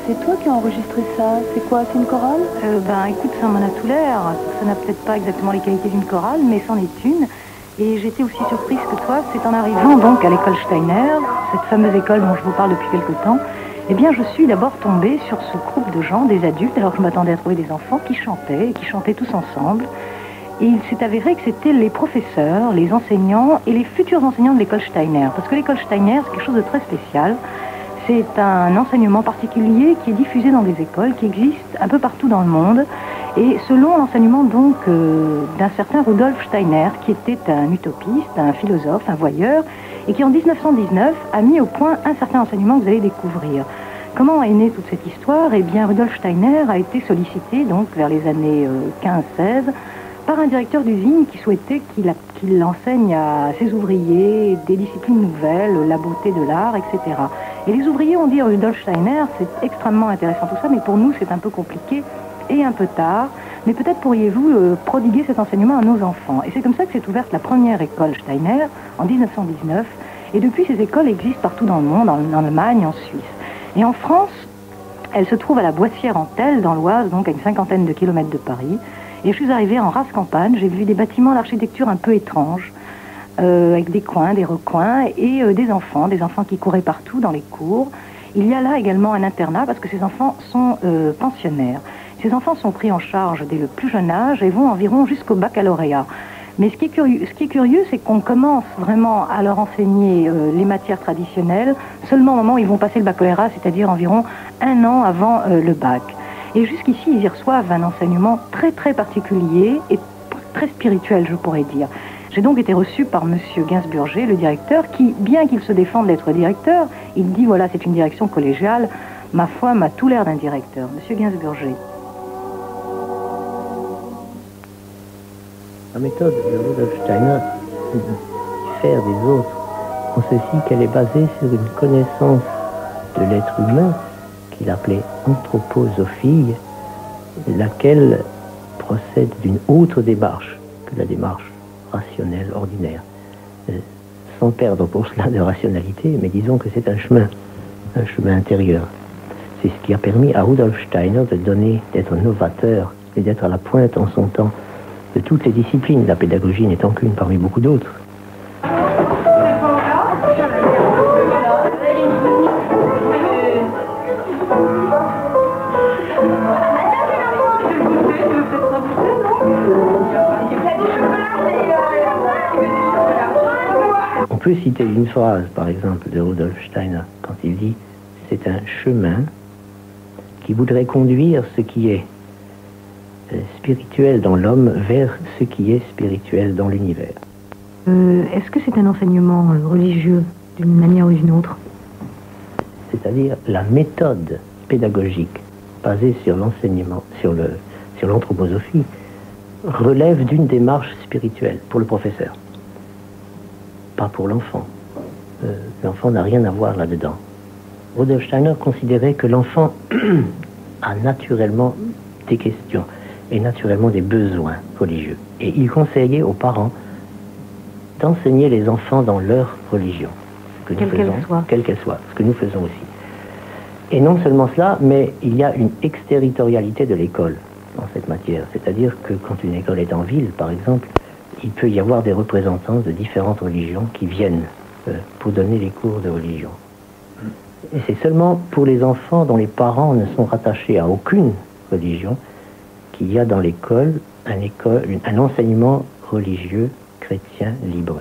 c'est toi qui as enregistré ça. C'est quoi, c'est une chorale? Ben écoute, ça m'en a tout l'air. Ça n'a peut-être pas exactement les qualités d'une chorale, mais c'en est une. Et j'étais aussi surprise que toi, c'est en arrivant donc à l'école Steiner, cette fameuse école dont je vous parle depuis quelque temps, eh bien je suis d'abord tombée sur ce groupe de gens, des adultes, alors que je m'attendais à trouver des enfants qui chantaient tous ensemble. Et il s'est avéré que c'était les professeurs, les enseignants et les futurs enseignants de l'école Steiner. Parce que l'école Steiner, c'est quelque chose de très spécial. C'est un enseignement particulier qui est diffusé dans des écoles, qui existent un peu partout dans le monde. Et selon l'enseignement donc d'un certain Rudolf Steiner, qui était un utopiste, un philosophe, un voyeur, et qui en 1919 a mis au point un certain enseignement que vous allez découvrir. Comment est née toute cette histoire? Eh bien, Rudolf Steiner a été sollicité donc vers les années 15-16 par un directeur d'usine qui souhaitait qu'il enseigne à ses ouvriers des disciplines nouvelles, la beauté de l'art, etc. Et les ouvriers ont dit à Rudolf Steiner, c'est extrêmement intéressant tout ça, mais pour nous c'est un peu compliqué et un peu tard, mais peut-être pourriez-vous prodiguer cet enseignement à nos enfants. Et c'est comme ça que s'est ouverte la première école Steiner en 1919, et depuis ces écoles existent partout dans le monde, en Allemagne, en Suisse. Et en France, elle se trouve à la Boissière-en-Telle, dans l'Oise, donc à une 50aine de kilomètres de Paris. Et je suis arrivée en race campagne, j'ai vu des bâtiments d'architecture un peu étranges, avec des coins, des recoins, et des enfants qui couraient partout dans les cours. Il y a là également un internat, parce que ces enfants sont pensionnaires. Ces enfants sont pris en charge dès le plus jeune âge et vont environ jusqu'au baccalauréat. Mais ce qui est curieux, c'est qu'on commence vraiment à leur enseigner les matières traditionnelles seulement au moment où ils vont passer le baccalauréat, c'est-à-dire environ un an avant le bac. Et jusqu'ici, ils y reçoivent un enseignement très très particulier et très spirituel, je pourrais dire. J'ai donc été reçue par monsieur Gainsburger, le directeur, qui, bien qu'il se défende d'être directeur, il dit, voilà, c'est une direction collégiale, ma foi, m'a tout l'air d'un directeur. Monsieur Gainsburger. La méthode de Rudolf Steiner diffère des autres en ceci qu'elle est basée sur une connaissance de l'être humain qu'il appelait anthroposophie, laquelle procède d'une autre démarche que la démarche rationnelle ordinaire, sans perdre pour cela de rationalité, mais disons que c'est un chemin intérieur. C'est ce qui a permis à Rudolf Steiner d'être novateur et d'être à la pointe en son temps de toutes les disciplines, la pédagogie n'étant qu'une parmi beaucoup d'autres. On peut citer une phrase, par exemple, de Rudolf Steiner, quand il dit « c'est un chemin qui voudrait conduire ce qui est spirituel dans l'homme vers ce qui est spirituel dans l'univers. » Est-ce que c'est un enseignement religieux d'une manière ou d'une autre? C'est-à-dire la méthode pédagogique basée sur l'enseignement, sur l'anthroposophie, relève d'une démarche spirituelle pour le professeur, pas pour l'enfant. L'enfant n'a rien à voir là-dedans. Rudolf Steiner considérait que l'enfant a naturellement des questions et naturellement des besoins religieux. Et il conseillait aux parents d'enseigner les enfants dans leur religion. Quelle qu'elle soit, ce que nous faisons aussi. Et non seulement cela, mais il y a une exterritorialité de l'école dans cette matière. C'est-à-dire que quand une école est en ville, par exemple, il peut y avoir des représentants de différentes religions qui viennent pour donner les cours de religion. Et c'est seulement pour les enfants dont les parents ne sont rattachés à aucune religion qu'il y a dans l'école un enseignement religieux chrétien libre,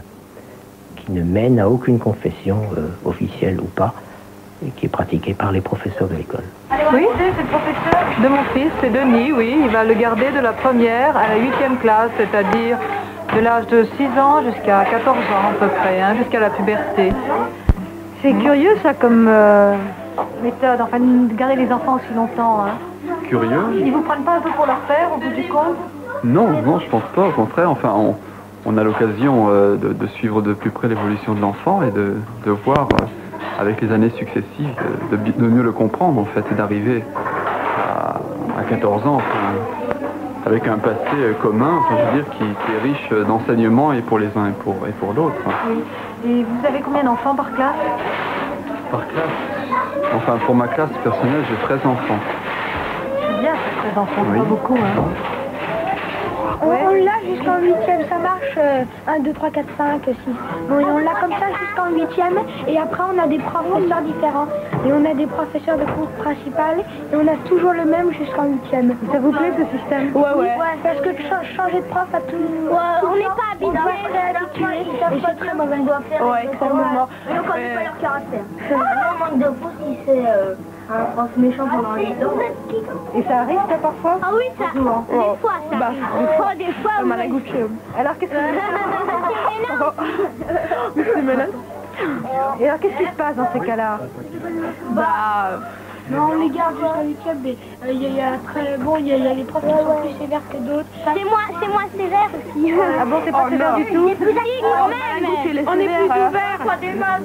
qui ne mène à aucune confession officielle ou pas, et qui est pratiqué par les professeurs de l'école. Oui, c'est le professeur de mon fils, c'est Denis, oui. Il va le garder de la première à la 8e classe, c'est-à-dire de l'âge de 6 ans jusqu'à 14 ans à peu près, hein, jusqu'à la puberté. C'est curieux ça comme méthode, enfin de garder les enfants aussi longtemps. Hein. Curieux? Ils vous prennent pas un peu pour leur père au bout du compte? Non, je pense pas, au contraire. Enfin, on a l'occasion de suivre de plus près l'évolution de l'enfant et de voir avec les années successives de mieux le comprendre en fait et d'arriver à 14 ans avec un passé commun, enfin, je veux dire, qui est riche d'enseignements et pour les uns et pour l'autre. Oui. Et vous avez combien d'enfants par classe? Par classe, Enfin, pour ma classe personnelle, j'ai 13 enfants. C'est bien, ces 13 enfants, Oui. pas beaucoup, hein. On l'a jusqu'en 8e, ça marche 1, 2, 3, 4, 5, 6. Bon, et on l'a comme ça jusqu'en 8e, et après on a des professeurs différents. Et on a des professeurs de cours principal, et on a toujours le même jusqu'en 8e. Ça vous plaît ce système? Ouais. Parce que changer de prof à tout... on n'est pas habitué, et c'est très mauvais. Ouais, exactement. Mais on connaît pas leur caractère. On manque de pouce si c'est un prof méchant pendant les temps. Et ça arrive ça parfois? Ah oui, ça, des fois ça. Bah, Des fois, ça m'a la goutte. Alors qu'est-ce que C'est malade. Et alors qu'est-ce qui se passe dans ces cas-là? Bah, Non, on les garde jusqu'en 8e, mais il y a les profs qui sont plus sévères que d'autres. C'est moins sévère aussi. Ah bon, c'est pas sévère du tout? C'est plus actif quand même. on est plus ouvert.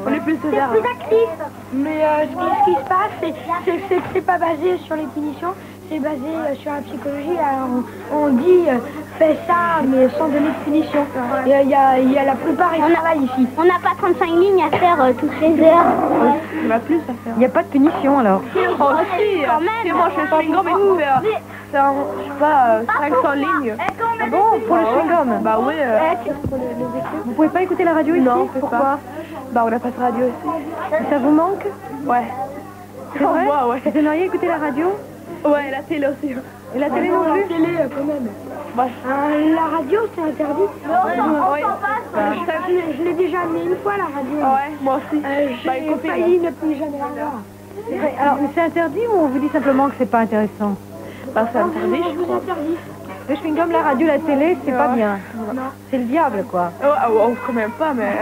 On est plus C'est sévère. plus actif. Mais ce qui se passe, c'est pas basé sur les punitions, c'est basé sur la psychologie. Alors, on dit fais ça, mais sans donner de punition. Il y a la plupart ils travaillent ici. On n'a pas 35 lignes à faire toutes les heures. Il va plus à faire. Il n'y a pas de punition alors? Oh si, quand même. c'est moi je fais une gomme et tout, c'est un, je sais pas, 500 lignes. Ah bon, pour le chewing-gum? Bah oui, Vous pouvez pas écouter la radio ici? non, on peut Pourquoi? pas. Bah on n'a pas de radio ici. Ça vous manque? Ouais. C'est vrai? Moi, ouais. Vous aimeriez écouter la radio? Ouais, la télé aussi. Et la télé non plus? La télé quand même. La radio c'est interdit. Ouais. Je l'ai déjà amené une fois la radio. Ouais, moi aussi. J'ai failli ne plus jamais la voir. C'est vrai. Alors, mais c'est interdit ou on vous dit simplement que c'est pas intéressant? Bah c'est interdit, je crois. Le chewing-gum, la radio, la télé, c'est pas bien. C'est le diable, quoi. Oh, quand même pas, mais...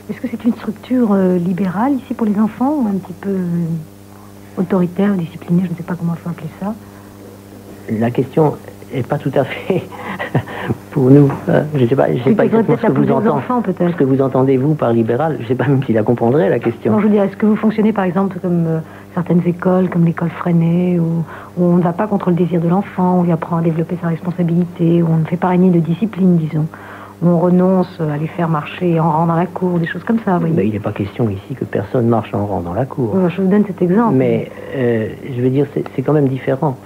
Est-ce que c'est une structure libérale ici pour les enfants ou un petit peu autoritaire, disciplinée, je ne sais pas comment il faut appeler ça? La question n'est pas tout à fait pour nous. Je ne sais pas exactement ce que vous entendez, vous, par libéral. Je ne sais pas même si la comprendrait, la question. Non, je veux dire, est-ce que vous fonctionnez, par exemple, comme certaines écoles, comme l'école Freinet, où on ne va pas contre le désir de l'enfant, où il apprend à développer sa responsabilité, où on ne fait pas régner de discipline, disons, où on renonce à les faire marcher en rang dans la cour, des choses comme ça, vous voyez. Mais il n'est pas question ici que personne marche en rang dans la cour. Je vous donne cet exemple. Mais, je veux dire, c'est quand même différent.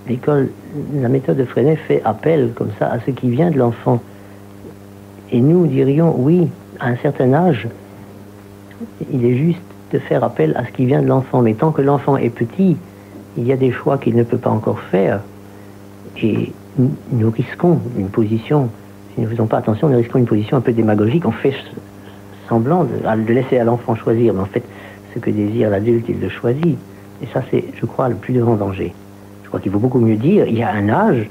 L'école, la méthode de Freinet fait appel, comme ça, à ce qui vient de l'enfant. Et nous dirions, oui, à un certain âge, il est juste de faire appel à ce qui vient de l'enfant. Mais tant que l'enfant est petit, il y a des choix qu'il ne peut pas encore faire. Et nous risquons une position, si nous ne faisons pas attention, nous risquons une position un peu démagogique. On fait semblant de laisser à l'enfant choisir, mais en fait, ce que désire l'adulte, il le choisit. Et ça, c'est, je crois, le plus grand danger. Je crois qu'il vaut beaucoup mieux dire, il y a un âge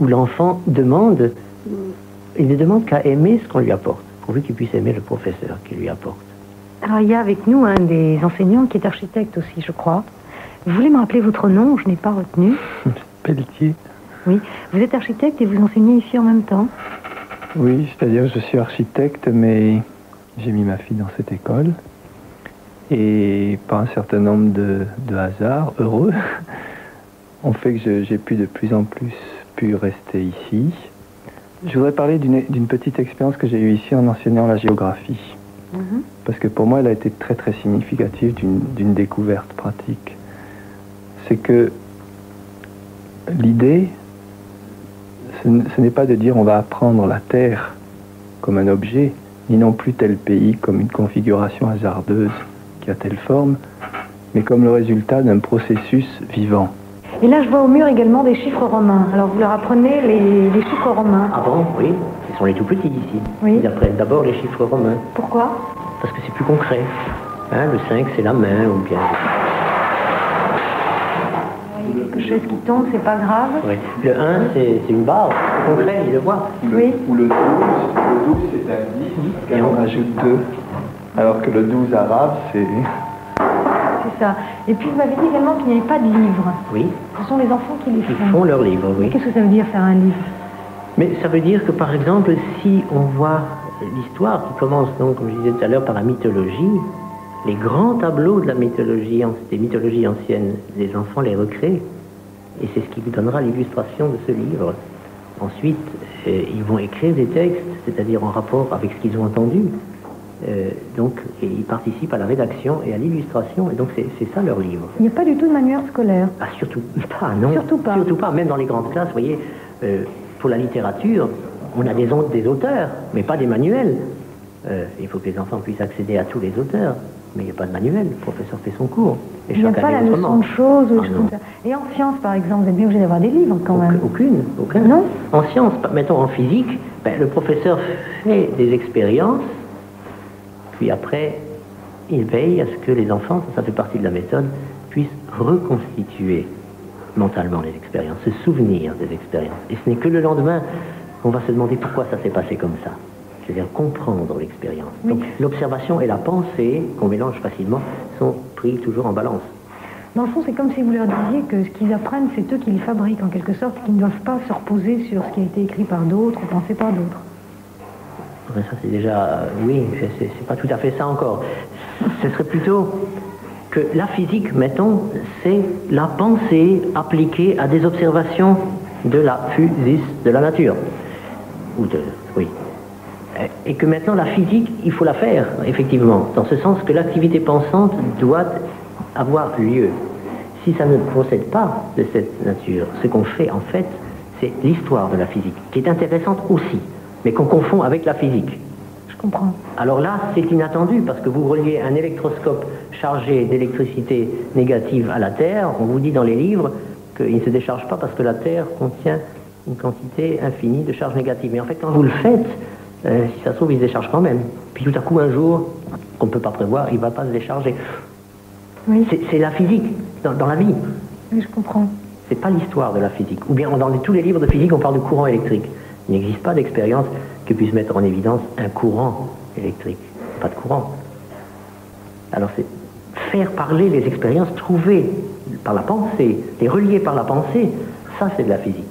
où l'enfant demande, il ne demande qu'à aimer ce qu'on lui apporte, pourvu qu'il puisse aimer le professeur qui lui apporte. Alors, il y a avec nous un des enseignants qui est architecte aussi, je crois. Vous voulez me rappeler votre nom? Je n'ai pas retenu. Pelletier. Oui. Vous êtes architecte et vous enseignez ici en même temps? Oui, c'est-à-dire je suis architecte, mais j'ai mis ma fille dans cette école. Et par un certain nombre de hasards heureux, on fait que j'ai pu de plus en plus rester ici. Je voudrais parler d'une petite expérience que j'ai eue ici en enseignant la géographie. Parce que pour moi, elle a été très très significative d'une découverte pratique. C'est que l'idée, ce n'est pas de dire on va apprendre la Terre comme un objet, ni non plus tel pays comme une configuration hasardeuse qui a telle forme, mais comme le résultat d'un processus vivant. Et là, je vois au mur également des chiffres romains. Alors, vous leur apprenez les chiffres romains. Ah bon? Oui, ils sont les tout petits ici. Oui. Ils apprennent d'abord les chiffres romains. Pourquoi? Parce que c'est plus concret. Hein, le 5, c'est la main, ou bien... Quelque chose qui tombe, c'est pas grave. Oui. Le 1, c'est une barre, c'est concret, il le voit. Oui. Ou le 12 c'est un 10, et on rajoute 2. Alors que le 12 arabe, c'est... C'est ça. Et puis, vous m'avez dit également qu'il n'y avait pas de livre. Oui, Ce sont les enfants qui les ils font. font leurs livres, oui. Qu'est-ce que ça veut dire, faire un livre? Mais ça veut dire que, par exemple, si on voit l'histoire qui commence, donc, comme je disais tout à l'heure, par la mythologie, les grands tableaux de la mythologie, des mythologies anciennes, les enfants les recréent. Et c'est ce qui vous donnera l'illustration de ce livre. Ensuite, ils vont écrire des textes, c'est-à-dire en rapport avec ce qu'ils ont entendu. Donc, et ils participent à la rédaction et à l'illustration, et donc c'est ça leur livre. Il n'y a pas du tout de manuel scolaire. Ah, surtout pas, non. Surtout pas. Surtout pas, même dans les grandes classes, vous voyez, pour la littérature, on a des auteurs, mais pas des manuels. Il faut que les enfants puissent accéder à tous les auteurs, mais il n'y a pas de manuel, le professeur fait son cours. Et il n'y a pas la leçon de choses ou comme ça. Et en sciences, par exemple, vous êtes bien obligé d'avoir des livres quand même. Aucune. Non. En sciences, mettons en physique, le professeur fait des expériences, puis après, il veille à ce que les enfants, ça fait partie de la méthode, puissent reconstituer mentalement les expériences, se souvenir des expériences. Et ce n'est que le lendemain qu'on va se demander pourquoi ça s'est passé comme ça. C'est-à-dire comprendre l'expérience. Oui. Donc l'observation et la pensée, qu'on mélange facilement, sont pris toujours en balance. Dans le fond, c'est comme si vous leur disiez que ce qu'ils apprennent, c'est eux qui les fabriquent en quelque sorte, qu'ils ne doivent pas se reposer sur ce qui a été écrit par d'autres ou pensé par d'autres. Ça c'est déjà... oui, c'est pas tout à fait ça encore. Ce serait plutôt que la physique, mettons, c'est la pensée appliquée à des observations de la physis, de la nature. Oui. Et que maintenant la physique, il faut la faire, effectivement, dans ce sens que l'activité pensante doit avoir lieu. Si ça ne procède pas de cette nature, ce qu'on fait en fait, c'est l'histoire de la physique, qui est intéressante aussi, mais qu'on confond avec la physique. Je comprends. Alors là, c'est inattendu, parce que vous reliez un électroscope chargé d'électricité négative à la Terre, on vous dit dans les livres qu'il ne se décharge pas parce que la Terre contient une quantité infinie de charge négative. Mais en fait, quand vous le faites, si ça se trouve, il se décharge quand même. Puis tout à coup, un jour, qu'on ne peut pas prévoir, il ne va pas se décharger. Oui. C'est la physique, dans la vie. Oui, je comprends. C'est pas l'histoire de la physique. Ou bien, dans tous les livres de physique, on parle de courant électrique. Il n'existe pas d'expérience qui puisse mettre en évidence un courant électrique. Pas de courant. Alors, c'est faire parler les expériences, trouver par la pensée, les relier par la pensée, ça, c'est de la physique.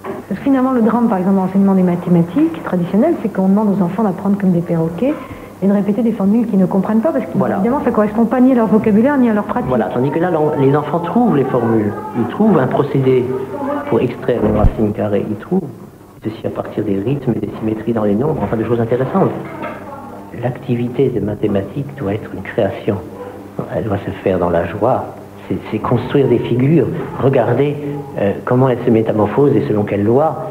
Parce que finalement, le drame, par exemple, dans l'enseignement des mathématiques traditionnel, c'est qu'on demande aux enfants d'apprendre comme des perroquets et de répéter des formules qu'ils ne comprennent pas, parce qu'évidemment, ça ne correspond pas ni à leur vocabulaire, ni à leur pratique. Voilà, tandis que là, les enfants trouvent les formules. Ils trouvent un procédé pour extraire une racine carrée. Ils trouvent ceci à partir des rythmes et des symétries dans les nombres, enfin des choses intéressantes. L'activité de mathématiques doit être une création. Elle doit se faire dans la joie. C'est construire des figures, regarder comment elles se métamorphosent et selon quelles lois.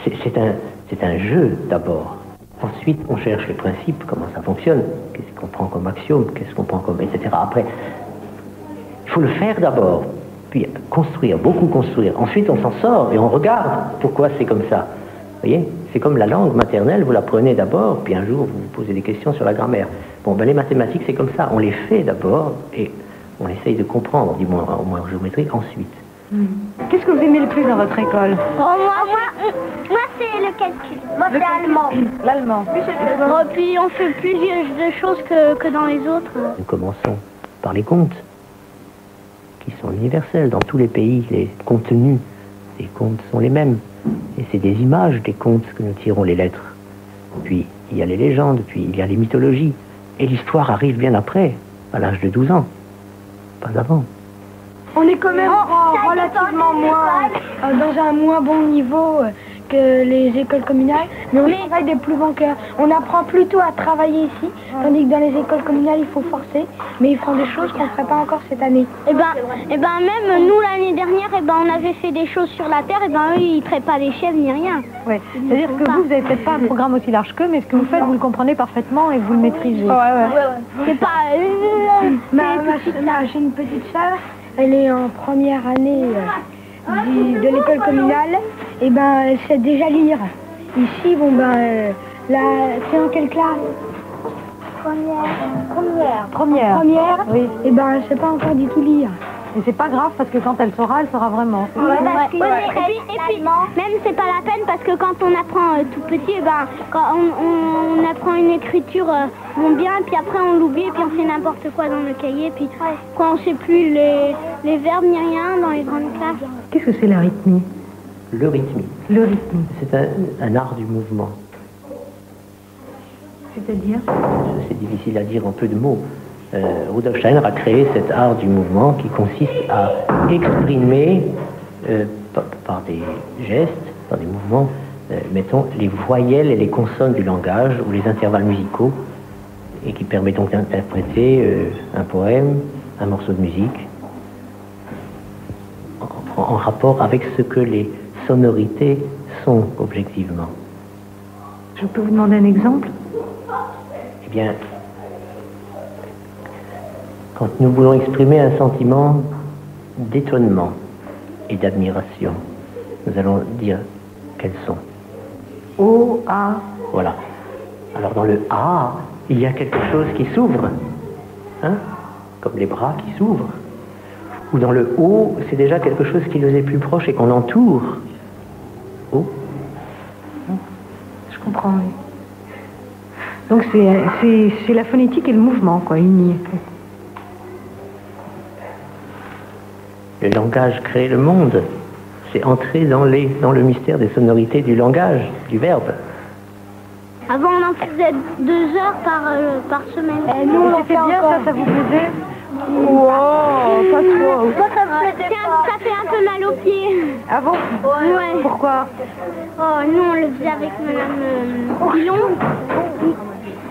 C'est un jeu d'abord. Ensuite, on cherche les principes, comment ça fonctionne, qu'est-ce qu'on prend comme axiome, qu'est-ce qu'on prend comme... etc. Après, il faut le faire d'abord, puis construire, beaucoup construire. Ensuite, on s'en sort et on regarde pourquoi c'est comme ça. Vous voyez, c'est comme la langue maternelle, vous la prenez d'abord, puis un jour, vous vous posez des questions sur la grammaire. Bon, ben les mathématiques, c'est comme ça. On les fait d'abord et on essaye de comprendre, du moins au moins en géométrie, ensuite. Qu'est-ce que vous aimez le plus dans votre école? Moi c'est le calcul. Moi c'est allemand. L'allemand. Puis on fait plus de choses que dans les autres. Nous commençons par les contes, qui sont universels. Dans tous les pays, les contenus des contes sont les mêmes. Et c'est des images des contes que nous tirons les lettres. Puis il y a les légendes, puis il y a les mythologies. Et l'histoire arrive bien après, à l'âge de 12 ans. Pas avant. On est quand même relativement dans un moins bon niveau que les écoles communales, mais on travaille des plus bons cœurs. On apprend plutôt à travailler ici, tandis que dans les écoles communales, il faut forcer, mais ils font des choses qu'on ne ferait pas encore cette année. Et ben même nous l'année dernière, on avait fait des choses sur la terre, eux ils ne traitaient pas des chèvres ni rien. Ouais. C'est-à-dire que vous n'avez peut-être pas un programme aussi large qu'eux, mais ce que vous faites, vous le comprenez parfement et vous le maîtrisez. C'est pas... J'ai une petite sœur, elle est en première année de l'école communale, et elle sait déjà lire. Ici, là, c'est en quelle classe? Première. Oui. Et elle sait pas encore du tout lire. Et c'est pas grave parce que quand elle saura vraiment. Et puis même c'est pas la peine parce que quand on apprend tout petit, quand on apprend une écriture bien, puis après on l'oublie, puis on fait n'importe quoi dans le cahier, puis quand on sait plus les verbes ni rien dans les grandes classes. Qu'est-ce que c'est la rythmie? Le rythmie. Le rythmie. C'est un art du mouvement. C'est-à-dire? C'est difficile à dire en peu de mots. Rudolf Steiner a créé cet art du mouvement qui consiste à exprimer par des gestes, par des mouvements, mettons, les voyelles et les consonnes du langage ou les intervalles musicaux et qui permet donc d'interpréter un poème, un morceau de musique, en rapport avec ce que les sonorités sont objectivement. Je peux vous demander un exemple? Eh bien, quand nous voulons exprimer un sentiment d'étonnement et d'admiration, nous allons dire quels sont. O, A. Voilà. Alors dans le A, il y a quelque chose qui s'ouvre, hein, comme les bras qui s'ouvrent. Ou dans le O, c'est déjà quelque chose qui nous est plus proche et qu'on entoure. O. Je comprends, oui. Donc c'est la phonétique et le mouvement, quoi, unis. Le langage crée le monde. C'est entrer dans le mystère des sonorités du langage, du verbe. Avant, on en faisait 2 heures par semaine. Et nous, on fait bien ça vous plaisait? Wow, pas trop. Moi, ça fait un peu mal aux pieds. Ah bon? Ouais. Pourquoi? Oh, nous, on le faisait avec Madame Pilon.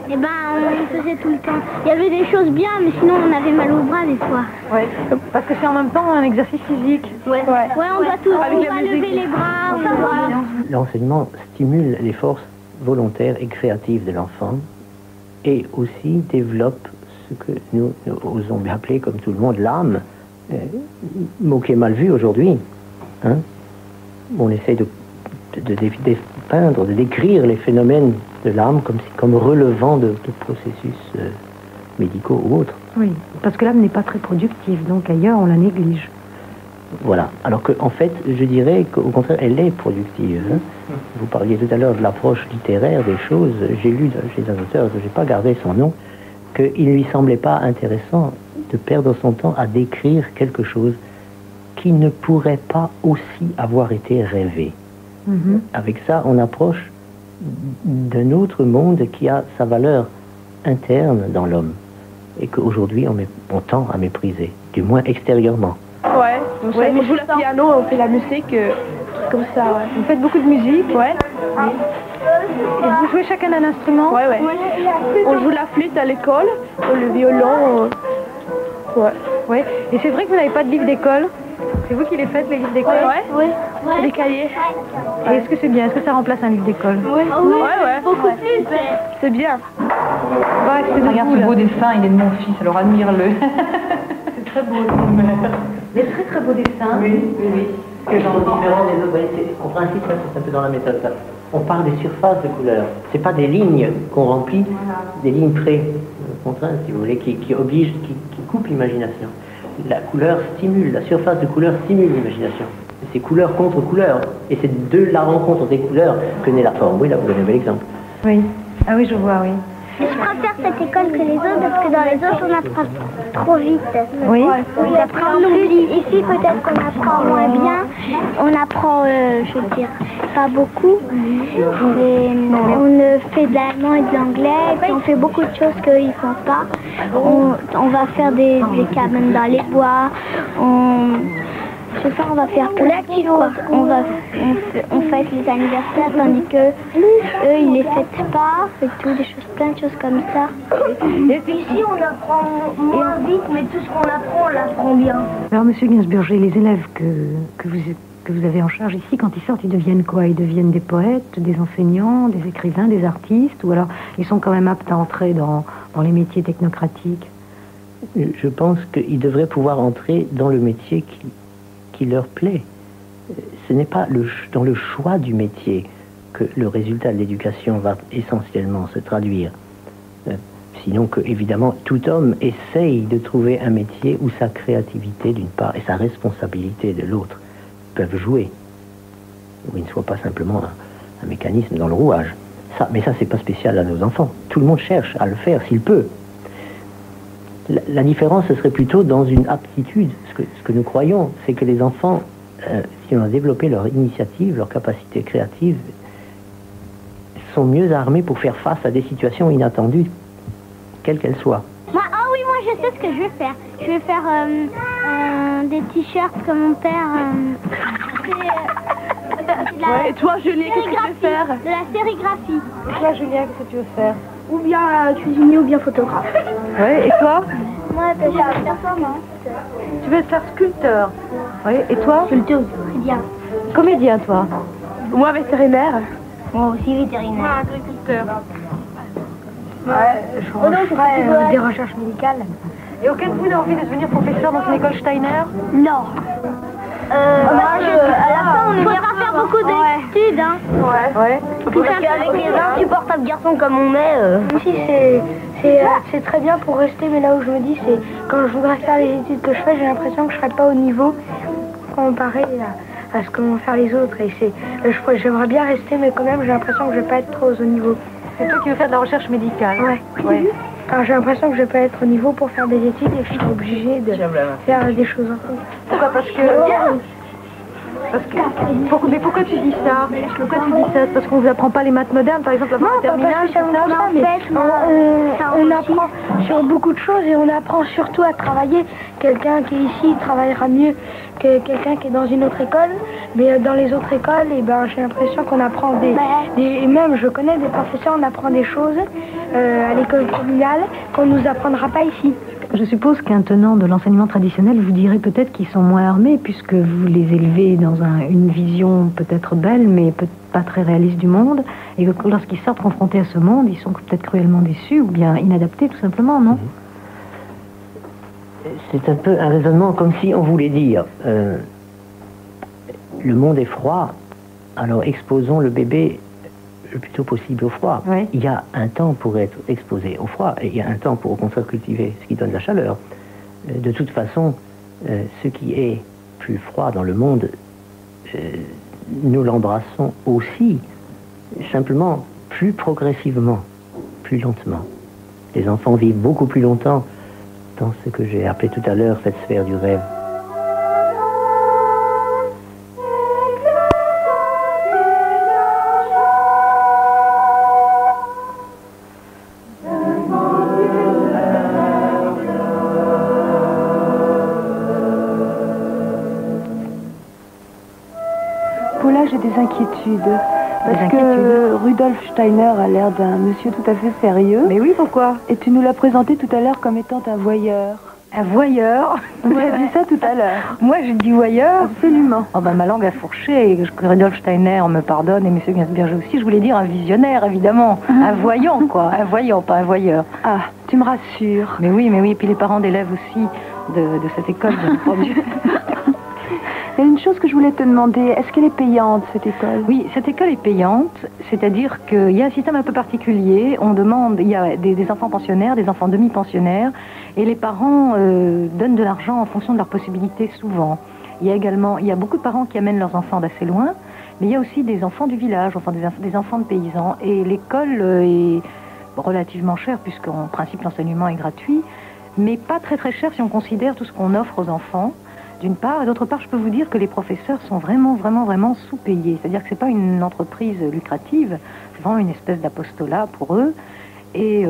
Et ben, on le faisait tout le temps. Il y avait des choses bien, mais sinon, on avait mal aux bras des fois. Ouais, parce que c'est en même temps un exercice physique. Ouais, on doit tout, on doit lever les bras, on doit... L'enseignement stimule les forces volontaires et créatives de l'enfant et aussi développe ce que nous osons appeler, comme tout le monde, l'âme, mot qui est mal vu aujourd'hui. Hein? On essaie de dépeindre, de décrire les phénomènes de l'âme comme relevant de processus médicaux ou autres. Oui, parce que l'âme n'est pas très productive, donc ailleurs on la néglige. Voilà, alors qu'en fait, je dirais qu'au contraire, elle est productive. Hein. Vous parliez tout à l'heure de l'approche littéraire des choses. J'ai lu chez un auteur, je n'ai pas gardé son nom, qu'il ne lui semblait pas intéressant de perdre son temps à décrire quelque chose qui ne pourrait pas aussi avoir été rêvé. Avec ça, on approche d'un autre monde qui a sa valeur interne dans l'homme et qu'aujourd'hui on tend à mépriser, du moins extérieurement. Ouais, on joue le piano, on fait la musique, comme ça, ouais. Vous faites beaucoup de musique? Ouais. Et vous jouez chacun d'un instrument? Ouais. On joue la flûte à l'école, le violon, ouais. Et c'est vrai que vous n'avez pas de livre d'école? C'est vous qui les faites, les livres d'école? Ouais. Des cahiers. Et est-ce que c'est bien? Est-ce que ça remplace un livre d'école? Ouais. Beaucoup plus. C'est bien. Regarde ce beau dessin, il est de mon fils, alors admire-le. C'est très beau, des très beaux dessins. Oui. Ce que j'en différent des autres, en principe, c'est un peu dans la méthode. Ça. On parle des surfaces de couleurs. C'est pas des lignes qu'on remplit, des lignes contraintes, si vous voulez, qui obligent, qui coupent l'imagination. La couleur stimule, la surface de couleur stimule l'imagination. C'est couleur contre couleur. Et c'est de la rencontre des couleurs que naît la forme. Oui, là, vous donnez un bel exemple. Oui. Ah oui, je vois, oui. Je préfère cette école que les autres parce que dans les autres on apprend trop vite. Oui. On oublie. Ici peut-être qu'on apprend moins bien. On apprend, je veux dire, pas beaucoup. Et on fait de l'allemand et de l'anglais. Et puis on fait beaucoup de choses qu'ils ne font pas. On va faire des cabanes dans les bois. Je sais pas, on va faire plein de choses. On fête les anniversaires tandis que eux ils les fêtent pas. Et tout, plein de choses comme ça. Et puis ici on apprend moins vite, mais tout ce qu'on apprend, on l'apprend bien. Alors Monsieur Gainsburger, les élèves que vous avez en charge ici, quand ils sortent, ils deviennent quoi? Ils deviennent des poètes, des enseignants, des écrivains, des artistes, ou alors ils sont quand même aptes à entrer dans les métiers technocratiques? Je pense qu'ils devraient pouvoir entrer dans le métier qui leur plaît. Ce n'est pas dans le choix du métier que le résultat de l'éducation va essentiellement se traduire. Sinon que, évidemment, tout homme essaye de trouver un métier où sa créativité, d'une part, et sa responsabilité de l'autre peuvent jouer. Où il ne soit pas simplement un mécanisme dans le rouage. Mais ça, c'est pas spécial à nos enfants. Tout le monde cherche à le faire s'il peut. La différence, ce serait plutôt dans une aptitude. Ce que nous croyons, c'est que les enfants, si on a développé leur initiative, leur capacité créative, sont mieux armés pour faire face à des situations inattendues, quelles qu'elles soient. Moi je sais ce que je vais faire. Je vais faire des t-shirts comme mon père. Et toi, Julien, qu'est-ce que tu veux faire? De la sérigraphie. Et toi, Julien, qu'est-ce que tu veux faire? ou bien cuisinier ou bien photographe. Ouais, et toi? Moi, je suis performance. Tu veux faire sculpteur? Oui, et toi? Sculpteuse. Bien. Comédien, toi? Moi, vétérinaire. Moi aussi vétérinaire. Moi, agriculteur. Ouais, je ferais des recherches médicales. Et aucun de vous n'a envie de devenir professeur dans une école Steiner? Non. À la fin, on faut pas faire beaucoup d'études, hein. Ouais. Tout ça avec les insupportables garçons comme on est. Si, c'est très bien pour rester, mais là où je me dis, c'est quand je voudrais faire les études que je fais, j'ai l'impression que je serais pas au niveau comparé à ce que vont faire les autres. Et j'aimerais bien rester, mais quand même, j'ai l'impression que je vais pas être trop au niveau. C'est toi qui veux faire de la recherche médicale? Ouais. Alors j'ai l'impression que je vais pas être au niveau pour faire des études et que je serai obligée de faire des choses en plus. Pourquoi? Mais pourquoi tu dis ça? Pourquoi tu dis ça? C'est parce qu'on vous apprend pas les maths modernes, par exemple, avant la terminale, ça, mais on apprend sur beaucoup de choses et on apprend surtout à travailler. Quelqu'un qui est ici travaillera mieux que quelqu'un qui est dans une autre école, mais dans les autres écoles, j'ai l'impression qu'on apprend et même je connais des professeurs, on apprend des choses à l'école communale qu'on nous apprendra pas ici. Je suppose qu'un tenant de l'enseignement traditionnel vous dirait peut-être qu'ils sont moins armés puisque vous les élevez dans une vision peut-être belle mais pas très réaliste du monde et que lorsqu'ils sortent confrontés à ce monde, ils sont peut-être cruellement déçus ou bien inadaptés tout simplement, non? C'est un peu un raisonnement comme si on voulait dire le monde est froid, alors exposons le bébé le plus tôt possible au froid. Oui. Il y a un temps pour être exposé au froid et il y a un temps pour au contraire cultiver ce qui donne la chaleur. De toute façon, ce qui est plus froid dans le monde, nous l'embrassons aussi, simplement plus progressivement, plus lentement. Les enfants vivent beaucoup plus longtemps dans ce que j'ai appelé tout à l'heure cette sphère du rêve. Paula, j'ai des inquiétudes. Parce que Rudolf Steiner a l'air d'un monsieur tout à fait sérieux. Mais oui, pourquoi? Et tu nous l'as présenté tout à l'heure comme étant un voyeur. Un voyeur? Tu as dit ça tout à l'heure. Moi, j'ai dit voyeur? Absolument. Oh ma langue a fourché, que Rudolf Steiner me pardonne et M. Gainsberger aussi. Je voulais dire un visionnaire, évidemment. Un voyant, quoi. Un voyant, pas un voyeur. Ah, tu me rassures. Mais oui. Et puis les parents d'élèves aussi de cette école, bien entendu. Il y a une chose que je voulais te demander. Est-ce qu'elle est payante, cette école? Oui, cette école est payante. C'est-à-dire qu'il y a un système un peu particulier. On demande, il y a des enfants pensionnaires, des enfants demi-pensionnaires. Et les parents donnent de l'argent en fonction de leurs possibilités souvent. Il y a beaucoup de parents qui amènent leurs enfants d'assez loin, mais il y a aussi des enfants du village, enfin des enfants de paysans. Et l'école est relativement chère, puisqu'en principe l'enseignement est gratuit, mais pas très très cher si on considère tout ce qu'on offre aux enfants, d'une part. Et d'autre part, je peux vous dire que les professeurs sont vraiment sous-payés. C'est-à-dire que c'est pas une entreprise lucrative, c'est vraiment une espèce d'apostolat pour eux. Et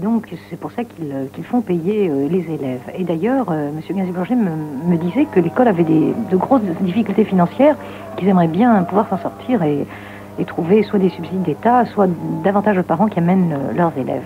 donc, c'est pour ça qu'ils font payer les élèves. Et d'ailleurs, M. Gainsberger me disait que l'école avait de grosses difficultés financières, qu'ils aimeraient bien pouvoir s'en sortir et trouver soit des subsides d'État, soit davantage de parents qui amènent leurs élèves.